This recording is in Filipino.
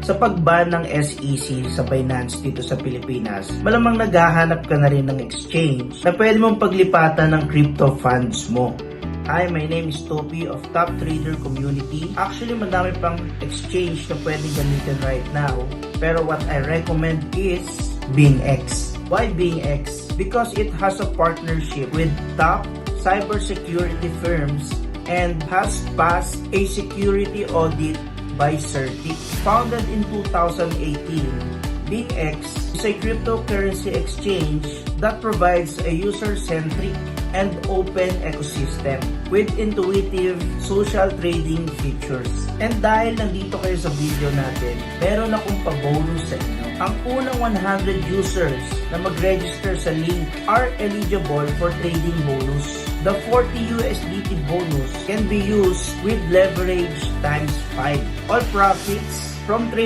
Sa pag-ban ng SEC sa Binance dito sa Pilipinas, malamang naghahanap ka na rin ng exchange na pwede mong paglipatan ng crypto funds mo. Hi, my name is Topi of Top Trader Community. Actually, madami pang exchange na pwede gamitin right now. Pero what I recommend is BingX. Why BingX? Because it has a partnership with top cybersecurity firms and has passed a security audit by Certic. Founded in 2018, BingX is a cryptocurrency exchange that provides a user-centric and open ecosystem with intuitive social trading features. And dahil nandito kayo sa video natin, meron akong pa-bonus sa inyo. Ang unang 100 users na mag-register sa link are eligible for trading bonus. The 40 USDT bonus can be used with leverage times 5. All profits from trading